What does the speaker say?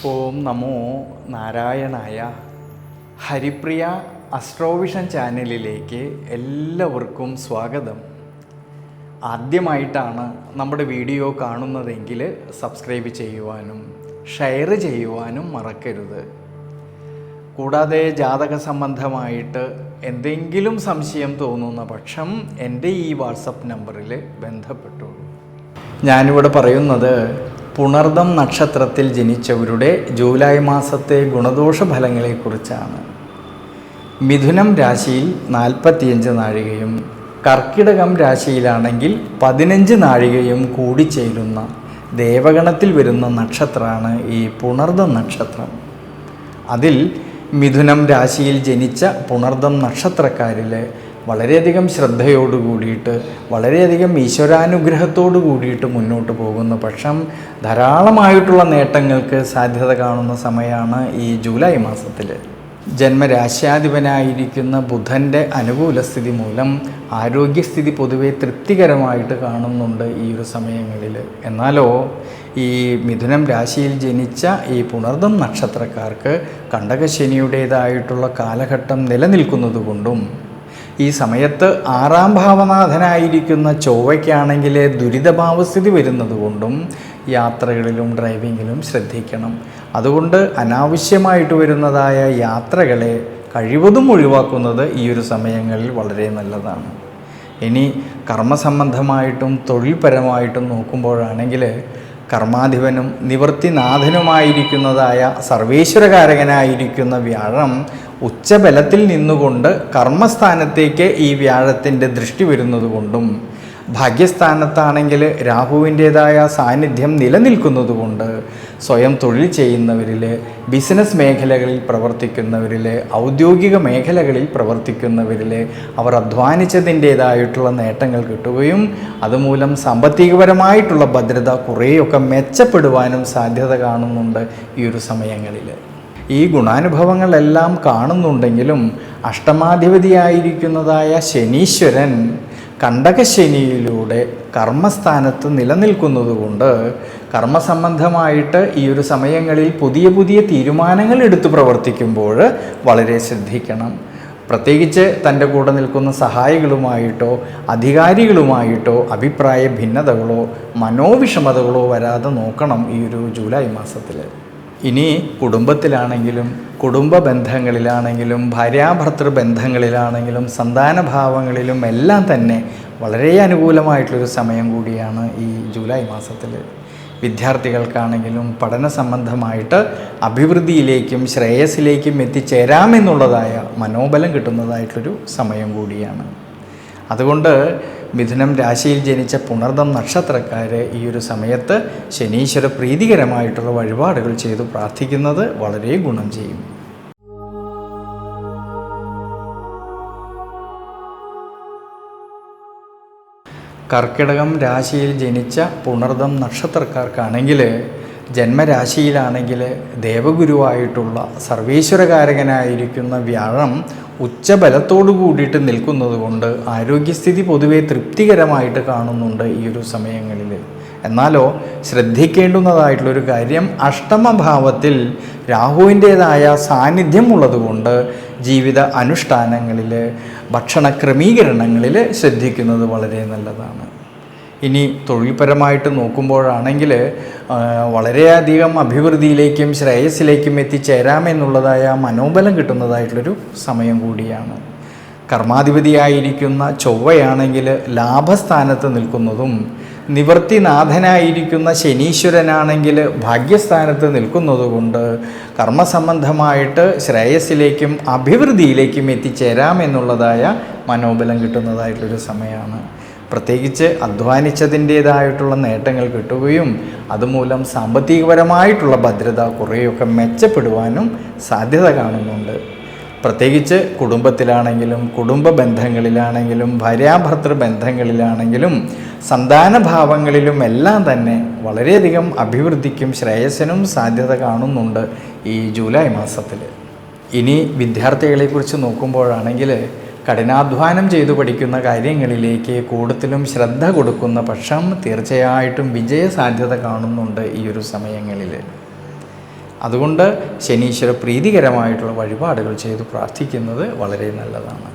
ഓം നമോ നാരായണായ. ഹരിപ്രിയ അസ്ട്രോവിഷൻ ചാനലിലേക്ക് എല്ലാവർക്കും സ്വാഗതം. ആദ്യമായിട്ടാണ് നമ്മുടെ വീഡിയോ കാണുന്നതെങ്കിൽ സബ്സ്ക്രൈബ് ചെയ്യുവാനും ഷെയർ ചെയ്യുവാനും മറക്കരുത്. കൂടാതെ ജാതക സംബന്ധമായിട്ട് എന്തെങ്കിലും സംശയം തോന്നുന്ന പക്ഷം എൻ്റെ ഈ വാട്സപ്പ് നമ്പറിൽ ബന്ധപ്പെട്ടോളൂ. ഞാനിവിടെ പറയുന്നത് പുണർദം നക്ഷത്രത്തിൽ ജനിച്ചവരുടെ ജൂലൈ മാസത്തെ ഗുണദോഷ ഫലങ്ങളെക്കുറിച്ചാണ്. മിഥുനം രാശിയിൽ 45 നാഴികയും കർക്കിടകം രാശിയിലാണെങ്കിൽ 15 നാഴികയും കൂടിച്ചേരുന്ന ദേവഗണത്തിൽ വരുന്ന നക്ഷത്രമാണ് ഈ പുണർദം നക്ഷത്രം. അതിൽ മിഥുനം രാശിയിൽ ജനിച്ച പുണർദം നക്ഷത്രക്കാരിൽ വളരെയധികം ശ്രദ്ധയോടു കൂടിയിട്ട് വളരെയധികം ഈശ്വരാനുഗ്രഹത്തോടു കൂടിയിട്ട് മുന്നോട്ട് പോകുന്ന പക്ഷം ധാരാളമായിട്ടുള്ള നേട്ടങ്ങൾക്ക് സാധ്യത കാണുന്ന സമയമാണ് ഈ ജൂലൈ മാസത്തിൽ. ജന്മരാശ്യാധിപനായിരിക്കുന്ന ബുധൻ്റെ അനുകൂല സ്ഥിതി മൂലം ആരോഗ്യസ്ഥിതി പൊതുവെ തൃപ്തികരമായിട്ട് കാണുന്നുണ്ട് ഈ ഒരു സമയങ്ങളിൽ. എന്നാലോ ഈ മിഥുനം രാശിയിൽ ജനിച്ച ഈ പുണർദം നക്ഷത്രക്കാർക്ക് കണ്ടകശനിയുടേതായിട്ടുള്ള കാലഘട്ടം നിലനിൽക്കുന്നത് കൊണ്ടും ഈ സമയത്ത് 6ാം ഭാവനാഥനായിരിക്കുന്ന ചൊവ്വയ്ക്കാണെങ്കിൽ ദുരിതഭാവസ്ഥിതി വരുന്നത് കൊണ്ടും യാത്രകളിലും ഡ്രൈവിങ്ങിലും ശ്രദ്ധിക്കണം. അതുകൊണ്ട് അനാവശ്യമായിട്ട് വരുന്നതായ യാത്രകളെ കഴിവതും ഒഴിവാക്കുന്നത് ഈ ഒരു സമയങ്ങളിൽ വളരെ നല്ലതാണ്. ഇനി കർമ്മസംബന്ധമായിട്ടും തൊഴിൽപരമായിട്ടും നോക്കുമ്പോഴാണെങ്കിൽ കർമാധിപനും നിവൃത്തിനാഥനുമായിരിക്കുന്നതായ സർവേശ്വരകാരകനായിരിക്കുന്ന വ്യാഴം ഉച്ചബലത്തിൽ നിന്നുകൊണ്ട് കർമ്മസ്ഥാനത്തേക്ക് ഈ വ്യാഴത്തിൻ്റെ ദൃഷ്ടി വരുന്നത് കൊണ്ടും ഭാഗ്യസ്ഥാനത്താണെങ്കിൽ രാഹുവിൻ്റേതായ സാന്നിധ്യം നിലനിൽക്കുന്നത് കൊണ്ട് സ്വയം തൊഴിൽ ചെയ്യുന്നവരിൽ, ബിസിനസ് മേഖലകളിൽ പ്രവർത്തിക്കുന്നവരിൽ, ഔദ്യോഗിക മേഖലകളിൽ പ്രവർത്തിക്കുന്നവരിൽ അവർ അധ്വാനിച്ചതിൻ്റേതായിട്ടുള്ള നേട്ടങ്ങൾ കിട്ടുകയും അതുമൂലം സാമ്പത്തികപരമായിട്ടുള്ള ഭദ്രത കുറേയൊക്കെ മെച്ചപ്പെടുവാനും സാധ്യത കാണുന്നുണ്ട് ഈ ഒരു സമയങ്ങളിൽ. ഈ ഗുണാനുഭവങ്ങളെല്ലാം കാണുന്നുണ്ടെങ്കിലും അഷ്ടമാധിപതിയായിരിക്കുന്നതായ ശനീശ്വരൻ കണ്ടകശനിയിലൂടെ കർമ്മസ്ഥാനത്ത് നിലനിൽക്കുന്നതുകൊണ്ട് കർമ്മസംബന്ധമായിട്ട് ഈ ഒരു സമയങ്ങളിൽ പുതിയ പുതിയ തീരുമാനങ്ങൾ എടുത്തു പ്രവർത്തിക്കുമ്പോൾ വളരെ ശ്രദ്ധിക്കണം. പ്രത്യേകിച്ച് തൻ്റെ കൂടെ നിൽക്കുന്ന സഹായികളുമായിട്ടോ അധികാരികളുമായിട്ടോ അഭിപ്രായ ഭിന്നതകളോ മനോവിഷമതകളോ വരാതെ നോക്കണം ഈ ഒരു ജൂലൈ മാസത്തിൽ. ഇനി കുടുംബത്തിലാണെങ്കിലും കുടുംബ ബന്ധങ്ങളിലാണെങ്കിലും ഭാര്യാഭർത്തൃ ബന്ധങ്ങളിലാണെങ്കിലും സന്താനഭാവങ്ങളിലും എല്ലാം തന്നെ വളരെ അനുകൂലമായിട്ടുള്ളൊരു സമയം കൂടിയാണ് ഈ ജൂലൈ മാസത്തിൽ. വിദ്യാർത്ഥികൾക്കാണെങ്കിലും പഠന സംബന്ധമായിട്ട് അഭിവൃദ്ധിയിലേക്കും ശ്രേയസ്സിലേക്കും എത്തിച്ചേരാമെന്നുള്ളതായ മനോബലം കിട്ടുന്നതായിട്ടുള്ളൊരു സമയം കൂടിയാണ്. അതുകൊണ്ട് മിഥുനം രാശിയിൽ ജനിച്ച പുണർദം നക്ഷത്രക്കാർ ഈ ഒരു സമയത്ത് ശനീശ്വര പ്രീതികരമായിട്ടുള്ള വഴിപാടുകൾ ചെയ്തു പ്രാർത്ഥിക്കുന്നത് വളരെ ഗുണം ചെയ്യും. കർക്കിടകം രാശിയിൽ ജനിച്ച പുണർദം നക്ഷത്രക്കാർക്കാണെങ്കിൽ ജന്മരാശിയിലാണെങ്കിൽ ദേവഗുരുവായിട്ടുള്ള സർവേശ്വരകാരകനായിരിക്കുന്ന വ്യാഴം ഉച്ചബലത്തോടു കൂടിയിട്ട് നിൽക്കുന്നത് കൊണ്ട് ആരോഗ്യസ്ഥിതി പൊതുവെ തൃപ്തികരമായിട്ട് കാണുന്നുണ്ട് ഈ ഒരു സമയങ്ങളിൽ. എന്നാലോ ശ്രദ്ധിക്കേണ്ടുന്നതായിട്ടുള്ളൊരു കാര്യം അഷ്ടമഭാവത്തിൽ രാഹുവിൻ്റേതായ സാന്നിധ്യം ഉള്ളതുകൊണ്ട് ജീവിത അനുഷ്ഠാനങ്ങളിൽ ഭക്ഷണ ക്രമീകരണങ്ങളിൽ ശ്രദ്ധിക്കുന്നത് വളരെ നല്ലതാണ്. ഇനി തൊഴിൽപരമായിട്ട് നോക്കുമ്പോഴാണെങ്കിൽ വളരെയധികം അഭിവൃദ്ധിയിലേക്കും ശ്രേയസ്സിലേക്കും എത്തിച്ചേരാമെന്നുള്ളതായ മനോബലം കിട്ടുന്നതായിട്ടുള്ളൊരു സമയം കൂടിയാണ്. കർമാധിപതിയായിരിക്കുന്ന ചൊവ്വയാണെങ്കിൽ ലാഭസ്ഥാനത്ത് നിൽക്കുന്നതും നിവൃത്തിനാഥനായിരിക്കുന്ന ശനീശ്വരനാണെങ്കിൽ ഭാഗ്യസ്ഥാനത്ത് നിൽക്കുന്നതുകൊണ്ട് കർമ്മസംബന്ധമായിട്ട് ശ്രേയസ്സിലേക്കും അഭിവൃദ്ധിയിലേക്കും എത്തിച്ചേരാമെന്നുള്ളതായ മനോബലം കിട്ടുന്നതായിട്ടുള്ളൊരു സമയമാണ്. പ്രത്യേകിച്ച് അധ്വാനിച്ചതിൻ്റേതായിട്ടുള്ള നേട്ടങ്ങൾ കിട്ടുകയും അതുമൂലം സാമ്പത്തികപരമായിട്ടുള്ള ഭദ്രത കുറേയൊക്കെ മെച്ചപ്പെടുവാനും സാധ്യത കാണുന്നുണ്ട്. പ്രത്യേകിച്ച് കുടുംബത്തിലാണെങ്കിലും കുടുംബ ബന്ധങ്ങളിലാണെങ്കിലും ഭാര്യാഭർത്തൃ ബന്ധങ്ങളിലാണെങ്കിലും സന്താനഭാവങ്ങളിലും എല്ലാം തന്നെ വളരെയധികം അഭിവൃദ്ധിക്കും ശ്രേയസ്സിനും സാധ്യത കാണുന്നുണ്ട് ഈ ജൂലൈ മാസത്തിൽ. ഇനി വിദ്യാർത്ഥികളെക്കുറിച്ച് നോക്കുമ്പോഴാണെങ്കിൽ കഠിനാധ്വാനം ചെയ്തു പഠിക്കുന്ന കാര്യങ്ങളിലേക്ക് കൂടുതലും ശ്രദ്ധ കൊടുക്കുന്ന പക്ഷം തീർച്ചയായിട്ടും വിജയ സാധ്യത കാണുന്നുണ്ട് ഈ ഒരു സമയങ്ങളിൽ. അതുകൊണ്ട് ശനീശ്വര പ്രീതികരമായിട്ടുള്ള വഴിപാടുകൾ ചെയ്ത് പ്രാർത്ഥിക്കുന്നത് വളരെ നല്ലതാണ്.